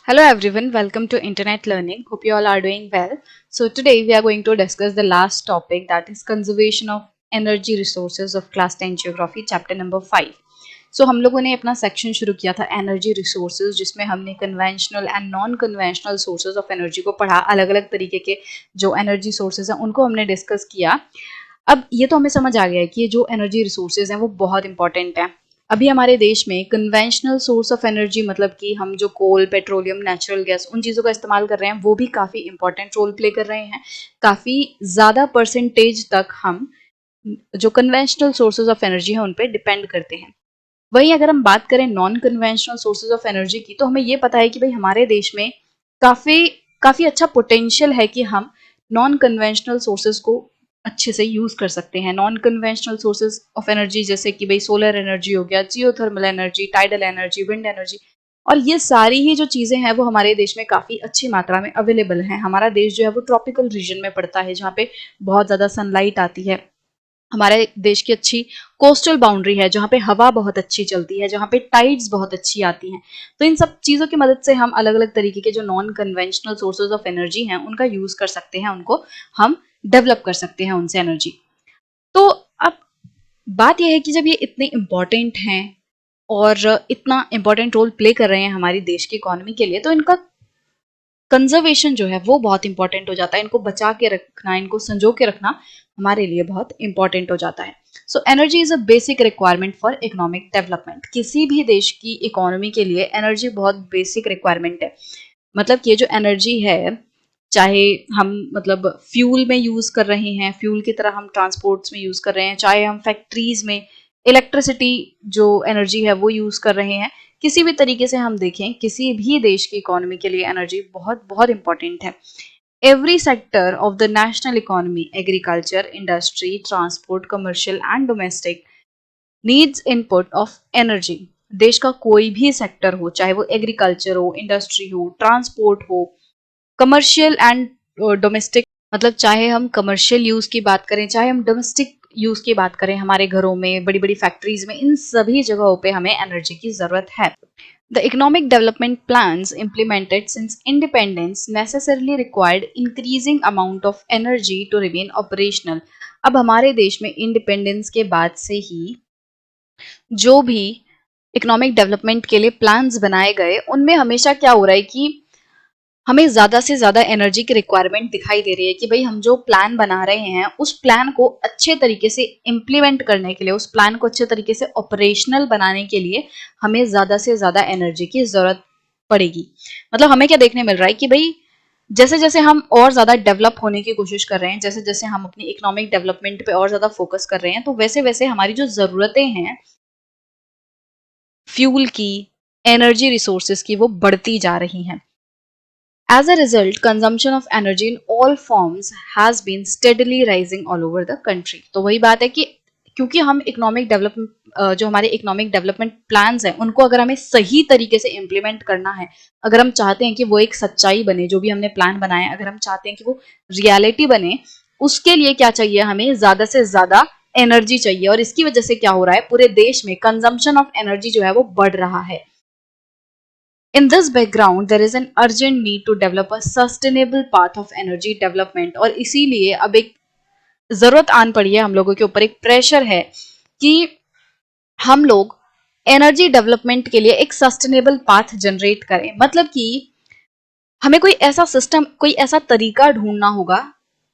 Hello everyone, welcome to Internet Learning. Hope you all are doing well. So today we are going to discuss the last topic, that is conservation of energy resources of class 10 geography chapter number 5. So हम लोगों ने अपना section शुरू किया था energy resources, जिसमें हमने conventional and non conventional sources of energy को पढ़ा। अलग अलग तरीके के जो एनर्जी सोर्सेज हैं उनको हमने डिस्कस किया। अब ये तो हमें समझ आ गया है कि ये जो एनर्जी रिसोर्सेज हैं वो बहुत इंपॉर्टेंट हैं। अभी हमारे देश में कन्वेंशनल सोर्स ऑफ एनर्जी, मतलब कि हम जो कोल, पेट्रोलियम, नेचुरल गैस, उन चीज़ों का इस्तेमाल कर रहे हैं, वो भी काफ़ी इंपॉर्टेंट रोल प्ले कर रहे हैं। काफ़ी ज़्यादा परसेंटेज तक हम जो कन्वेंशनल सोर्सेज ऑफ एनर्जी है उन पे डिपेंड करते हैं। वहीं अगर हम बात करें non conventional sources of energy की, तो हमें ये पता है कि भाई हमारे देश में काफ़ी काफ़ी अच्छा पोटेंशियल है कि हम नॉन कन्वेंशनल सोर्सेज को अच्छे से यूज कर सकते हैं। Non conventional sources of energy जैसे कि भाई सोलर एनर्जी हो गया, geothermal energy, tidal energy, wind energy, और ये सारी ही जो चीजें हैं वो हमारे देश में काफी अच्छी मात्रा में अवेलेबल हैं। हमारा देश जो है वो ट्रॉपिकल रीजन में पड़ता है, जहाँ पे बहुत ज्यादा सनलाइट आती है। हमारे देश की अच्छी कोस्टल बाउंड्री है, जहाँ पे हवा बहुत अच्छी चलती है, जहाँ पे टाइड्स बहुत अच्छी आती हैं। तो इन सब चीज़ों की मदद से हम अलग अलग तरीके के जो non conventional sources of energy हैं उनका यूज कर सकते हैं, उनको हम डेवलप कर सकते हैं उनसे एनर्जी। तो अब बात यह है कि जब ये इतने इम्पॉर्टेंट हैं और इतना इम्पॉर्टेंट रोल प्ले कर रहे हैं हमारी देश की इकोनॉमी के लिए, तो इनका कंजर्वेशन जो है वो बहुत इंपॉर्टेंट हो जाता है। इनको बचा के रखना, इनको संजो के रखना हमारे लिए बहुत इंपॉर्टेंट हो जाता है। So energy is a basic requirement for economic development. किसी भी देश की इकोनॉमी के लिए एनर्जी बहुत बेसिक रिक्वायरमेंट है। मतलब कि ये जो एनर्जी है, चाहे हम मतलब फ्यूल में यूज कर रहे हैं, फ्यूल की तरह हम ट्रांसपोर्ट्स में यूज कर रहे हैं, चाहे हम फैक्ट्रीज में इलेक्ट्रिसिटी जो एनर्जी है वो यूज कर रहे हैं, किसी भी तरीके से हम देखें, किसी भी देश की इकोनॉमी के लिए एनर्जी बहुत बहुत इंपॉर्टेंट है। Every sector of the national economy, agriculture, industry, transport, commercial and domestic, needs input of energy. देश का कोई भी सेक्टर हो, चाहे वो एग्रीकल्चर हो, इंडस्ट्री हो, ट्रांसपोर्ट हो, कमर्शियल एंड डोमेस्टिक, मतलब चाहे हम कमर्शियल यूज की बात करें, चाहे हम डोमेस्टिक यूज की बात करें, हमारे घरों में, बड़ी बड़ी फैक्ट्रीज में, इन सभी जगहों पे हमें एनर्जी की जरूरत है। The economic development plans implemented since independence necessarily required increasing amount of energy to remain operational। अब हमारे देश में इंडिपेंडेंस के बाद से ही जो भी इकोनॉमिक डेवलपमेंट के लिए प्लान्स बनाए गए, उनमें हमेशा क्या हो रहा है कि हमें ज्यादा से ज्यादा एनर्जी की रिक्वायरमेंट दिखाई दे रही है कि भाई हम जो प्लान बना रहे हैं उस प्लान को अच्छे तरीके से इम्प्लीमेंट करने के लिए, उस प्लान को अच्छे तरीके से ऑपरेशनल बनाने के लिए हमें ज्यादा से ज्यादा एनर्जी की जरूरत पड़ेगी। मतलब हमें क्या देखने मिल रहा है कि भाई जैसे जैसे हम और ज्यादा डेवलप होने की कोशिश कर रहे हैं, जैसे जैसे हम अपनी इकोनॉमिक डेवलपमेंट पे और ज्यादा फोकस कर रहे हैं, तो वैसे वैसे हमारी जो जरूरतें हैं फ्यूल की, एनर्जी रिसोर्सेज की, वो बढ़ती जा रही हैं। As a result, consumption of energy in all forms has been steadily rising all over the country। तो वही बात है कि क्योंकि हम इकोनॉमिक डेवलपमेंट, जो हमारे इकोनॉमिक डेवलपमेंट प्लान्स हैं, उनको अगर हमें सही तरीके से इम्प्लीमेंट करना है, अगर हम चाहते हैं कि वो एक सच्चाई बने, जो भी हमने प्लान बनाया है, अगर हम चाहते हैं कि वो रियलिटी बने, उसके लिए क्या चाहिए, हमें ज्यादा से ज्यादा एनर्जी चाहिए। और इसकी वजह से क्या हो रहा है, पूरे देश में कंजम्पशन ऑफ एनर्जी जो है वो बढ़ रहा है। In this background, there is an urgent need to develop a sustainable path of energy development। और इसीलिए अब एक जरूरत आन पड़ी है, हम लोगों के ऊपर एक प्रेशर है कि हम लोग एनर्जी डेवलपमेंट के लिए एक सस्टेनेबल पाथ जनरेट करें। मतलब कि हमें कोई ऐसा सिस्टम, कोई ऐसा तरीका ढूंढना होगा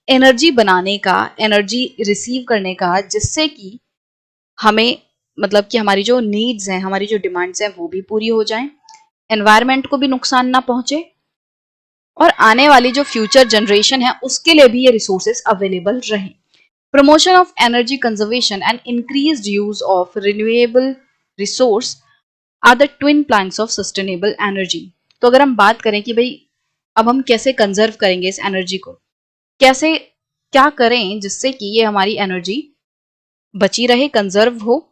एनर्जी बनाने का, एनर्जी रिसीव करने का, जिससे कि हमें, मतलब कि हमारी जो नीड्स हैं, हमारी जो डिमांड्स हैं, वो भी पूरी हो जाएं, एनवायरमेंट को भी नुकसान ना पहुंचे, और आने वाली जो फ्यूचर जनरेशन है उसके लिए भी ये रिसोर्सेज अवेलेबल रहें। Promotion of energy conservation and increased use of renewable resource are the twin planks of sustainable energy. तो अगर हम बात करें कि भाई अब हम कैसे कंजर्व करेंगे इस एनर्जी को, कैसे क्या करें जिससे कि ये हमारी एनर्जी बची रहे, कंजर्व हो,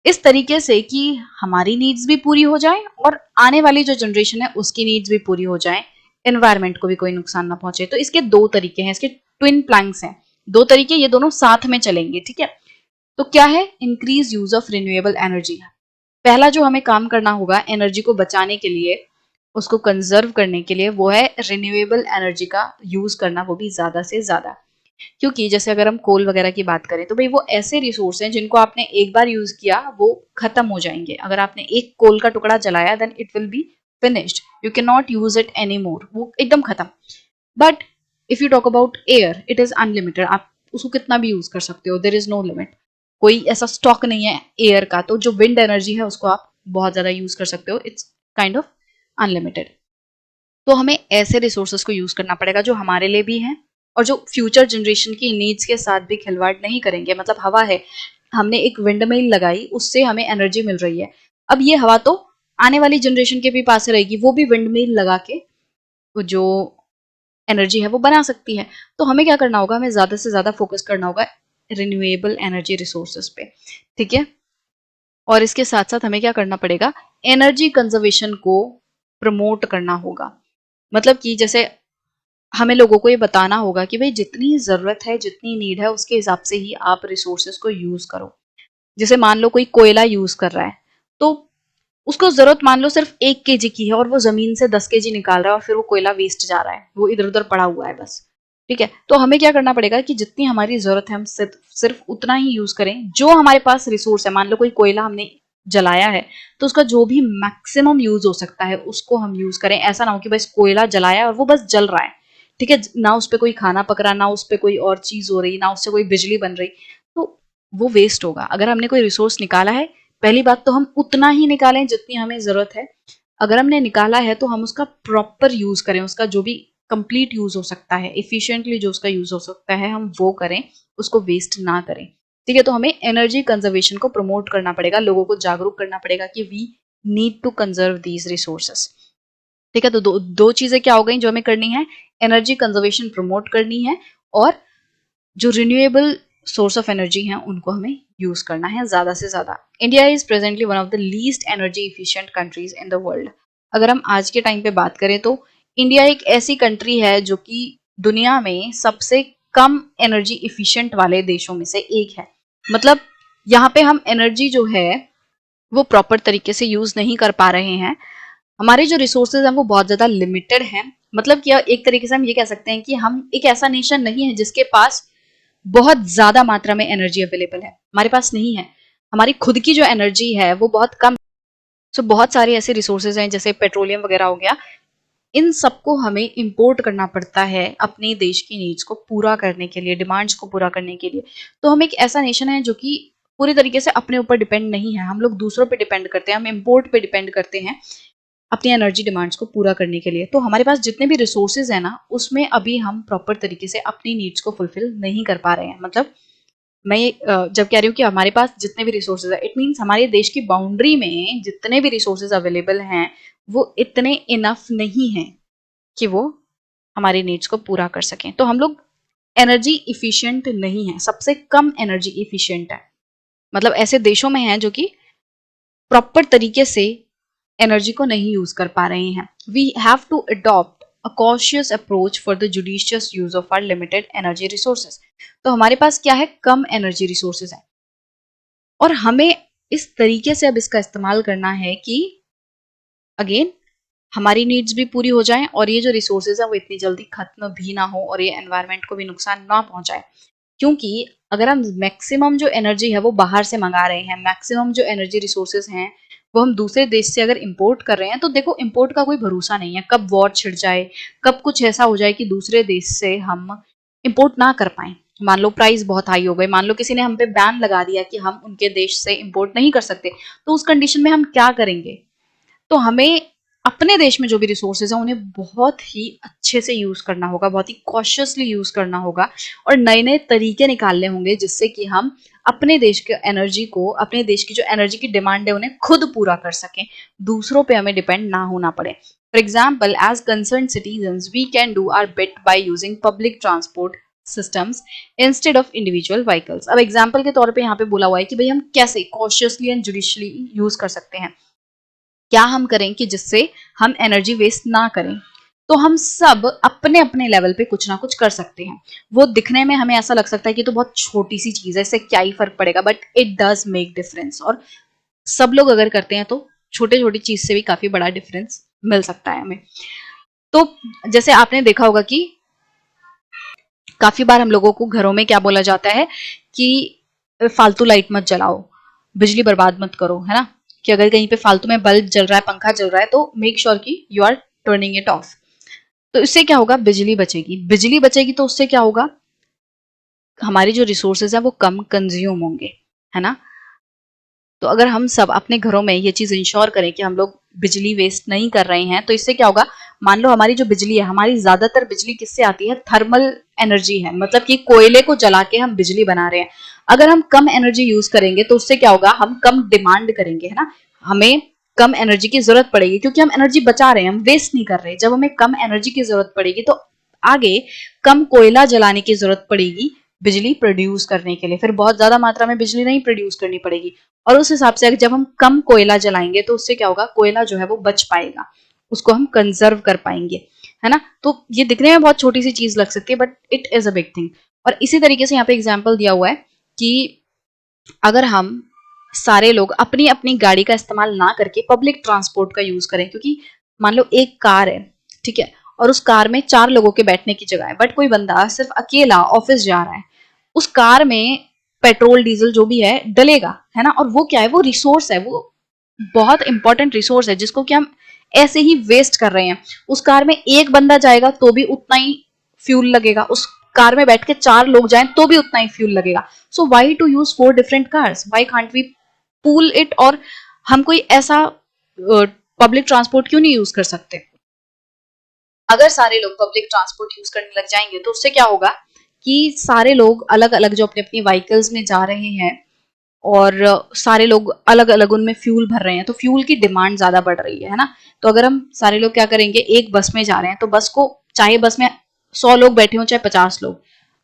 इस तरीके से कि हमारी नीड्स भी पूरी हो जाए और आने वाली जो जनरेशन है उसकी नीड्स भी पूरी हो जाए, एनवायरमेंट को भी कोई नुकसान ना पहुंचे। तो इसके दो तरीके हैं, इसके ट्विन प्लैंक्स हैं, दो तरीके, ये दोनों साथ में चलेंगे, ठीक है। तो क्या है, increase use of renewable energy. पहला जो हमें काम करना होगा एनर्जी को बचाने के लिए, उसको कंजर्व करने के लिए वो है रिन्यूएबल एनर्जी का यूज करना, वो भी ज्यादा से ज्यादा। क्योंकि जैसे अगर हम कोल वगैरह की बात करें तो भाई वो ऐसे रिसोर्स हैं जिनको आपने एक बार यूज किया वो खत्म हो जाएंगे। अगर आपने एक कोल का टुकड़ा जलाया then it will be finished, you can not use it any more, वो एकदम खत्म। But if you talk about air, it is unlimited, आप उसको कितना भी यूज कर सकते हो, देर इज नो लिमिट। कोई ऐसा स्टॉक नहीं है एयर का। तो जो विंड एनर्जी है उसको आप बहुत ज्यादा यूज कर सकते हो, इट्स काइंड ऑफ अनलिमिटेड। तो हमें ऐसे रिसोर्सेज को यूज करना पड़ेगा जो हमारे लिए भी हैं और जो फ्यूचर जनरेशन की नीड्स के साथ भी खिलवाड़ नहीं करेंगे। मतलब हवा है, हमने एक विंड मिल लगाई, उससे हमें एनर्जी मिल रही है। अब ये हवा तो आने वाली जनरेशन के भी पास रहेगी, वो भी विंड मिल लगा के जो एनर्जी है वो बना सकती है। तो हमें क्या करना होगा, हमें ज्यादा से ज्यादा फोकस करना होगा रिन्यूएबल एनर्जी रिसोर्सेज पे, ठीक है। और इसके साथ साथ हमें क्या करना पड़ेगा, एनर्जी कंजर्वेशन को प्रमोट करना होगा। मतलब कि जैसे हमें लोगों को ये बताना होगा कि भाई जितनी जरूरत है, जितनी नीड है, उसके हिसाब से ही आप रिसोर्सेज को यूज करो। जैसे मान लो कोई कोयला यूज कर रहा है, तो उसको जरूरत मान लो सिर्फ 1 kg की है और वो जमीन से 10 kg निकाल रहा है और फिर वो कोयला वेस्ट जा रहा है, वो इधर उधर पड़ा हुआ है बस, ठीक है। तो हमें क्या करना पड़ेगा कि जितनी हमारी जरूरत है हम सिर्फ उतना ही यूज करें। जो हमारे पास रिसोर्स है, मान लो कोई कोयला हमने जलाया है, तो उसका जो भी मैक्सिमम यूज हो सकता है उसको हम यूज करें। ऐसा ना हो कि बस कोयला जलाया और वो बस जल रहा है, ठीक है, ना उस पर कोई खाना पक रहा, ना उस पर कोई और चीज हो रही, ना उससे कोई बिजली बन रही, तो वो वेस्ट होगा। अगर हमने कोई रिसोर्स निकाला है, पहली बात तो हम उतना ही निकालें जितनी हमें जरूरत है। अगर हमने निकाला है तो हम उसका प्रॉपर यूज करें, उसका जो भी कंप्लीट यूज हो सकता है, इफिशिएंटली जो उसका यूज हो सकता है हम वो करें, उसको वेस्ट ना करें, ठीक है। तो हमें एनर्जी कंजर्वेशन को प्रमोट करना पड़ेगा, लोगों को जागरूक करना पड़ेगा कि we need to conserve these resources, ठीक है। तो दो चीजें क्या हो गई जो हमें करनी है, एनर्जी कंजर्वेशन प्रमोट करनी है और जो रिन्यूएबल सोर्स ऑफ एनर्जी हैं उनको हमें यूज करना है ज्यादा से ज्यादा। India is presently one of the least energy efficient countries in the world. अगर हम आज के टाइम पे बात करें तो इंडिया एक ऐसी कंट्री है जो कि दुनिया में सबसे कम एनर्जी इफिशिएंट वाले देशों में से एक है। मतलब यहाँ पे हम एनर्जी जो है वो प्रॉपर तरीके से यूज नहीं कर पा रहे हैं। हमारे जो रिसोर्सेज हैं वो बहुत ज्यादा लिमिटेड हैं। मतलब कि एक तरीके से हम ये कह सकते हैं कि हम एक ऐसा नेशन नहीं है जिसके पास बहुत ज्यादा मात्रा में एनर्जी अवेलेबल है, हमारे पास नहीं है। हमारी खुद की जो एनर्जी है वो बहुत कम। सो बहुत सारे ऐसे रिसोर्सेज हैं जैसे पेट्रोलियम वगैरह हो गया, इन सबको हमें इंपोर्ट करना पड़ता है अपने देश की नीड्स को पूरा करने के लिए, डिमांड्स को पूरा करने के लिए। तो हम एक ऐसा नेशन है जो कि पूरी तरीके से अपने ऊपर डिपेंड नहीं है, हम लोग दूसरों पे डिपेंड करते हैं, हम इम्पोर्ट पे डिपेंड करते हैं अपनी एनर्जी डिमांड्स को पूरा करने के लिए। तो हमारे पास जितने भी रिसोर्सेज है ना, उसमें अभी हम प्रॉपर तरीके से अपनी नीड्स को फुलफिल नहीं कर पा रहे हैं। मतलब मैं जब कह रही हूँ कि हमारे पास जितने भी रिसोर्सेज है, इट मीन्स हमारे देश की बाउंड्री में जितने भी रिसोर्सेज अवेलेबल हैं वो इतने इनफ नहीं है कि वो हमारी नीड्स को पूरा कर सकें। तो हम लोग एनर्जी इफिशिएंट नहीं है, सबसे कम एनर्जी इफिशिएंट है। मतलब ऐसे देशों में है जो कि प्रॉपर तरीके से एनर्जी को नहीं यूज कर पा रहे हैं। We have to adopt a cautious approach for the judicious use of our limited energy resources. तो हमारे पास क्या है, कम एनर्जी रिसोर्सेज है और हमें इस तरीके से अब इसका इस्तेमाल करना है कि अगेन हमारी नीड्स भी पूरी हो जाएं और ये जो रिसोर्सेज है वो इतनी जल्दी खत्म भी ना हो और ये एनवायरनमेंट को भी नुकसान ना पहुंचाए। क्योंकि अगर हम मैक्सिमम जो एनर्जी है वो बाहर से मंगा रहे हैं, मैक्सिमम जो एनर्जी रिसोर्सेज हैं वो हम दूसरे देश से अगर इंपोर्ट कर रहे हैं, तो देखो इंपोर्ट का कोई भरोसा नहीं है, कब वॉर छिड़ जाए, कब कुछ ऐसा हो जाए कि दूसरे देश से हम इंपोर्ट ना कर पाए। मान लो प्राइस बहुत हाई हो गई, मान लो किसी ने हम पे बैन लगा दिया कि हम उनके देश से इंपोर्ट नहीं कर सकते, तो उस कंडीशन में हम क्या करेंगे। तो हमें अपने देश में जो भी रिसोर्सेज हैं उन्हें बहुत ही अच्छे से यूज करना होगा, बहुत ही कॉशियसली यूज करना होगा और नए नए तरीके निकालने होंगे जिससे कि हम अपने देश के एनर्जी को, अपने देश की जो एनर्जी की डिमांड है उन्हें खुद पूरा कर सकें, दूसरों पे हमें डिपेंड ना होना पड़े। For example, as concern citizens we can do our bit by using public transport systems instead of individual vehicles. अब एग्जाम्पल के तौर पे यहाँ पे बोला हुआ है कि भाई हम कैसे कॉशियसली एंड जुडिशली यूज कर सकते हैं, क्या हम करें कि जिससे हम एनर्जी वेस्ट ना करें। तो हम सब अपने अपने लेवल पे कुछ ना कुछ कर सकते हैं। वो दिखने में हमें ऐसा लग सकता है कि तो बहुत छोटी सी चीज है, इससे क्या ही फर्क पड़ेगा, but it does make difference. और सब लोग अगर करते हैं तो छोटे छोटी चीज से भी काफी बड़ा डिफरेंस मिल सकता है हमें। तो जैसे आपने देखा होगा कि काफी बार हम लोगों को घरों में क्या बोला जाता है कि फालतू लाइट मत जलाओ, बिजली बर्बाद मत करो, है ना, कि अगर कहीं पे फालतू में बल्ब जल रहा है, पंखा चल रहा है, तो मेक श्योर कि you are turning it off. तो इससे क्या होगा, बिजली बचेगी। बिजली बचेगी तो उससे क्या होगा, हमारे जो रिसोर्सेज है वो कम कंज्यूम होंगे, है ना। तो अगर हम सब अपने घरों में ये चीज इंश्योर करें कि हम लोग बिजली वेस्ट नहीं कर रहे हैं, तो इससे क्या होगा, मान लो हमारी जो बिजली है, हमारी ज्यादातर बिजली किससे आती है, थर्मल एनर्जी है, मतलब कि कोयले को जला के हम बिजली बना रहे हैं। अगर हम कम एनर्जी यूज करेंगे तो उससे क्या होगा, हम कम डिमांड करेंगे, है ना, हमें कम एनर्जी की जरूरत पड़ेगी, क्योंकि हम एनर्जी बचा रहे हैं, हम वेस्ट नहीं कर रहे। जब हमें कम एनर्जी की जरूरत पड़ेगी तो आगे कम कोयला जलाने की जरूरत पड़ेगी बिजली प्रोड्यूस करने के लिए, फिर बहुत ज्यादा मात्रा में बिजली नहीं प्रोड्यूस करनी पड़ेगी। और उस हिसाब से जब हम कम कोयला जलाएंगे तो उससे क्या होगा, कोयला जो है वो बच पाएगा, उसको हम कंजर्व कर पाएंगे, है ना। तो ये दिखने में बहुत छोटी सी चीज लग सकती है, but it is a big thing. और इसी तरीके से यहाँ पे एग्जाम्पल दिया हुआ है कि अगर हम सारे लोग अपनी अपनी गाड़ी का इस्तेमाल ना करके पब्लिक ट्रांसपोर्ट का यूज करें, क्योंकि मान लो एक कार है, ठीक है, और उस कार में 4 लोगों के बैठने की जगह है, बट कोई बंदा सिर्फ अकेला ऑफिस जा रहा है, उस कार में पेट्रोल डीजल जो भी है डलेगा, है ना। और वो क्या है, वो रिसोर्स है, वो बहुत इंपॉर्टेंट रिसोर्स है जिसको कि हम ऐसे ही वेस्ट कर रहे हैं। उस कार में एक बंदा जाएगा तो भी उतना ही फ्यूल लगेगा, उस कार में बैठ के 4 लोग जाएं तो भी उतना ही फ्यूल लगेगा। So why to use 4 different cars, why can't we pool it, और हम कोई ऐसा पब्लिक ट्रांसपोर्ट क्यों नहीं यूज कर सकते। अगर सारे लोग पब्लिक ट्रांसपोर्ट यूज करने लग जाएंगे तो उससे क्या होगा कि सारे लोग अलग अलग जो अपने अपनी व्हीकल्स में जा रहे हैं, और सारे लोग अलग अलग उनमें फ्यूल भर रहे हैं, तो फ्यूल की डिमांड ज्यादा बढ़ रही है ना। तो अगर हम सारे लोग क्या करेंगे, एक बस में जा रहे हैं, तो बस को, चाहे बस में 100 लोग बैठे हों चाहे 50 लोग,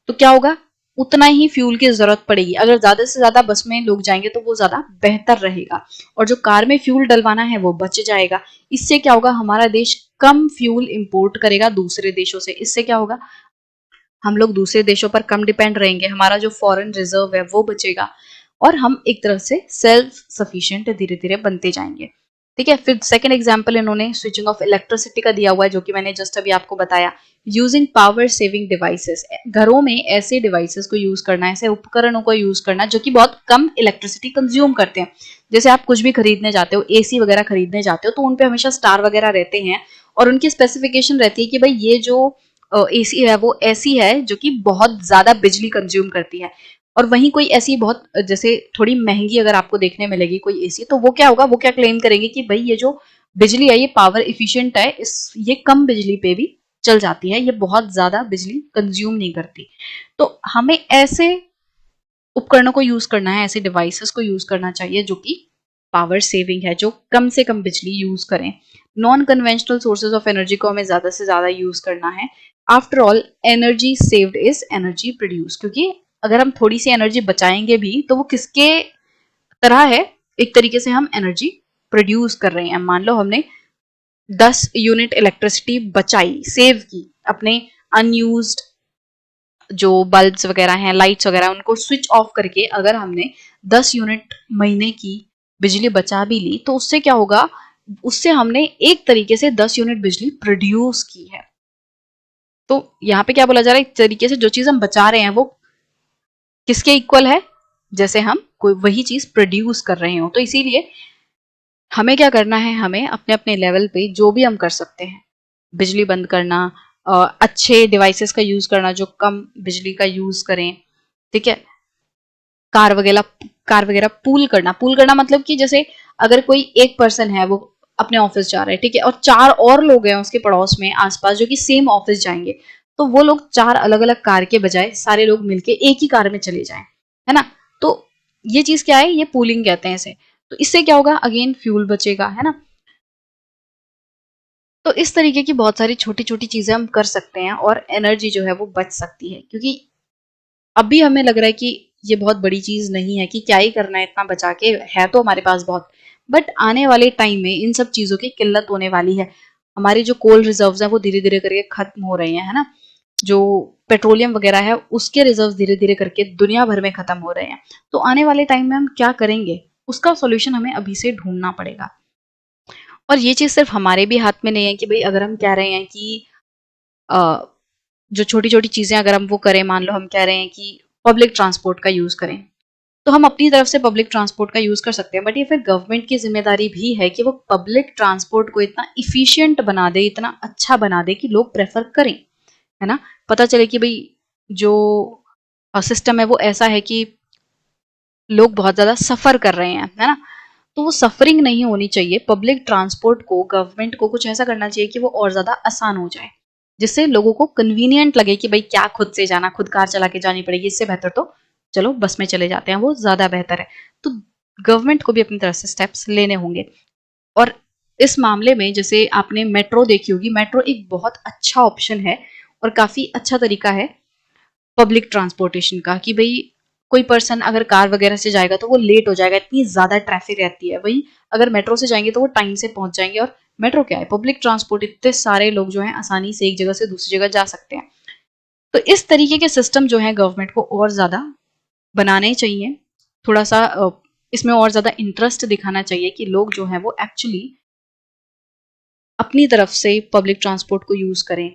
तो क्या होगा, उतना ही फ्यूल की जरूरत पड़ेगी। अगर ज्यादा से ज्यादा बस में लोग जाएंगे तो वो ज्यादा बेहतर रहेगा, और जो कार में फ्यूल डलवाना है वो बच जाएगा। इससे क्या होगा, हमारा देश कम फ्यूल इंपोर्ट करेगा दूसरे देशों से। इससे क्या होगा, हम लोग दूसरे देशों पर कम डिपेंड रहेंगे, हमारा जो फॉरेन रिजर्व है वो बचेगा, और हम एक तरह से सेल्फ सफिशिएंट धीरे धीरे बनते जाएंगे। ठीक है, फिर सेकंड एग्जांपल इन्होंने स्विचिंग ऑफ इलेक्ट्रिसिटी का दिया हुआ है, जो कि मैंने जस्ट अभी आपको बताया। यूजिंग पावर सेविंग डिवाइसेस, घरों में ऐसे डिवाइसेस को यूज करना, ऐसे उपकरणों को यूज करना जो कि बहुत कम इलेक्ट्रिसिटी कंज्यूम करते हैं। जैसे आप कुछ भी खरीदने जाते हो, एसी वगैरह खरीदने जाते हो, तो उन पे हमेशा स्टार वगैरह रहते हैं, और उनकी स्पेसिफिकेशन रहती है कि भाई ये जो एसी है वो ऐसी है जो कि बहुत ज्यादा बिजली कंज्यूम करती है। और वहीं कोई ऐसी बहुत जैसे थोड़ी महंगी अगर आपको देखने मिलेगी कोई एसी, तो वो क्या होगा, वो क्या क्लेम करेंगे कि भाई ये जो बिजली है ये पावर इफिशिएंट है, इस ये कम बिजली पे भी चल जाती है, ये बहुत ज्यादा बिजली कंज्यूम नहीं करती। तो हमें ऐसे उपकरणों को यूज करना है, ऐसे डिवाइसेस को यूज करना चाहिए जो कि पावर सेविंग है, जो कम से कम बिजली यूज करें। Non conventional sources of energy को हमें ज्यादा से ज्यादा यूज करना है। After all energy saved is energy produce, क्योंकि अगर हम थोड़ी सी एनर्जी बचाएंगे भी तो वो किसके तरह है, एक तरीके से हम एनर्जी प्रोड्यूस कर रहे हैं। मान लो हमने 10 यूनिट इलेक्ट्रिसिटी बचाई, सेव की, अपने अनयूज्ड जो बल्ब्स वगैरह हैं, लाइट्स वगैरह, उनको स्विच ऑफ करके अगर हमने 10 यूनिट महीने की बिजली बचा भी ली, तो उससे क्या होगा, उससे हमने एक तरीके से 10 यूनिट बिजली प्रोड्यूस की है। तो यहाँ पे क्या बोला जा रहा है, एक तरीके से जो चीज हम बचा रहे हैं वो किसके इक्वल है, जैसे हम कोई वही चीज प्रोड्यूस कर रहे हो। तो इसीलिए हमें क्या करना है, हमें अपने अपने लेवल पे जो भी हम कर सकते हैं, बिजली बंद करना, अच्छे डिवाइसेस का यूज करना जो कम बिजली का यूज करें, ठीक है, कार वगैरह पूल करना मतलब कि जैसे अगर कोई एक पर्सन है वो अपने ऑफिस जा रहा है, ठीक है, और 4 और लोग हैं उसके पड़ोस में आसपास जो कि सेम ऑफिस जाएंगे, तो वो लोग 4 अलग अलग कार के बजाय सारे लोग मिलके एक ही कार में चले जाएं, है ना। तो ये चीज क्या है, ये पूलिंग कहते हैं इसे। तो इससे क्या होगा, अगेन फ्यूल बचेगा, है ना। तो इस तरीके की बहुत सारी छोटी छोटी चीजें हम कर सकते हैं और एनर्जी जो है वो बच सकती है, क्योंकि अभी हमें लग रहा है कि ये बहुत बड़ी चीज नहीं है, कि क्या ही करना है इतना बचा के, है तो हमारे पास बहुत, बट आने वाले टाइम में इन सब चीजों की किल्लत होने वाली है। हमारी जो कोल रिजर्व्स हैं वो धीरे धीरे करके खत्म हो रहे हैं, है ना। जो पेट्रोलियम वगैरह है उसके रिजर्व धीरे धीरे करके दुनिया भर में खत्म हो रहे हैं। तो आने वाले टाइम में हम क्या करेंगे, उसका सोल्यूशन हमें अभी से ढूंढना पड़ेगा। और ये चीज़ सिर्फ हमारे भी हाथ में नहीं है कि भाई अगर हम कह रहे हैं कि जो छोटी छोटी चीज़ें अगर हम वो करें, मान लो हम कह रहे हैं कि पब्लिक ट्रांसपोर्ट का यूज़ करें, तो हम अपनी तरफ से पब्लिक ट्रांसपोर्ट का यूज़ कर सकते हैं, बट ये फिर गवर्नमेंट की जिम्मेदारी भी है कि वो पब्लिक ट्रांसपोर्ट को इतना इफिशियंट बना दे, इतना अच्छा बना दे कि लोग प्रेफर करें, है ना। पता चले कि भाई जो सिस्टम है वो ऐसा है कि लोग बहुत ज़्यादा सफ़र कर रहे हैं, है ना। तो वो सफरिंग नहीं होनी चाहिए। पब्लिक ट्रांसपोर्ट को गवर्नमेंट को कुछ ऐसा करना चाहिए कि वो और ज़्यादा आसान हो जाए, जिससे लोगों को कन्वीनियंट लगे कि भाई क्या खुद से जाना, खुद कार चला के जानी पड़ेगी, इससे बेहतर तो चलो बस में चले जाते हैं, वो ज़्यादा बेहतर है। तो गवर्नमेंट को भी अपनी तरफ से स्टेप्स लेने होंगे। और इस मामले में जैसे आपने मेट्रो देखी होगी, मेट्रो एक बहुत अच्छा ऑप्शन है और काफ़ी अच्छा तरीका है पब्लिक ट्रांसपोर्टेशन का, कि भाई कोई पर्सन अगर कार वगैरह से जाएगा तो वो लेट हो जाएगा, इतनी ज़्यादा ट्रैफिक रहती है। वही अगर मेट्रो से जाएंगे तो वो टाइम से पहुंच जाएंगे। और मेट्रो क्या है, पब्लिक ट्रांसपोर्ट, इतने सारे लोग जो हैं आसानी से एक जगह से दूसरी जगह जा सकते हैं। तो इस तरीके के सिस्टम जो है गवर्नमेंट को और ज़्यादा बनाने चाहिए। थोड़ा सा इसमें और ज़्यादा इंटरेस्ट दिखाना चाहिए कि लोग जो हैं वो एक्चुअली अपनी तरफ से पब्लिक ट्रांसपोर्ट को यूज़ करें,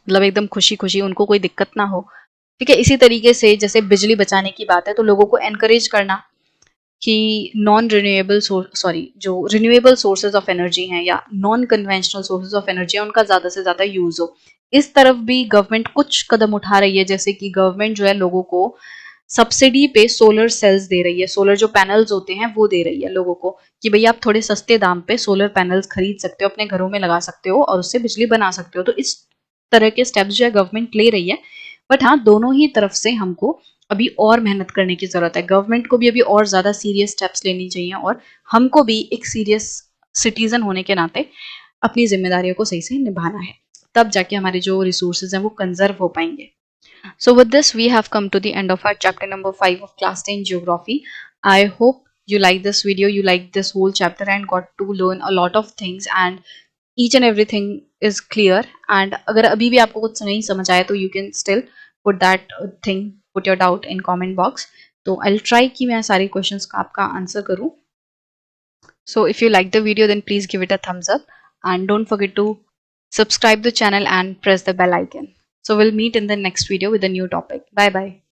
मतलब एकदम खुशी खुशी, उनको कोई दिक्कत ना हो। ठीक है, इसी तरीके से जैसे बिजली बचाने की बात है तो लोगों को एनकरेज करना कि नॉन रिन्यूएबल सॉरी जो रिन्यूएबल सोर्सेज ऑफ एनर्जी हैं या non conventional sources of energy हैं उनका ज़्यादा से ज़्यादा यूज़ हो। इस तरफ भी गवर्नमेंट कुछ कदम उठा रही है, जैसे कि गवर्नमेंट जो है लोगों को सब्सिडी पे सोलर सेल्स दे रही है, सोलर जो पैनल्स होते हैं वो दे रही है लोगों को, कि भैया आप थोड़े सस्ते दाम पे सोलर पैनल्स खरीद सकते हो, अपने घरों में लगा सकते हो और उससे बिजली बना सकते हो। तो इस तरह के स्टेप्स जो है गवर्नमेंट ले रही है। बट हाँ, दोनों ही तरफ से हमको अभी और मेहनत करने की जरूरत है। गवर्नमेंट को भी अभी और ज्यादा सीरियस स्टेप्स लेनी चाहिए और हमको भी एक सीरियस सिटीजन होने के नाते अपनी जिम्मेदारियों को सही से निभाना है, तब जाके हमारे जो रिसोर्सेज हैं वो कंजर्व हो पाएंगे। So with this, we have come to the end of our chapter number 5 of class 10 geography. I hope you like this video, you like this whole chapter and got to learn a lot of things, and each and everything is clear. And अगर अभी भी आपको कुछ नहीं समझ आया तो you can still put that thing, put your doubt in comment box. तो I'll try कि मैं सारे questions का आपका answer करूँ. So if you like the video then please give it a thumbs up and don't forget to subscribe the channel and press the bell icon. So we'll meet in the next video with a new topic. Bye bye.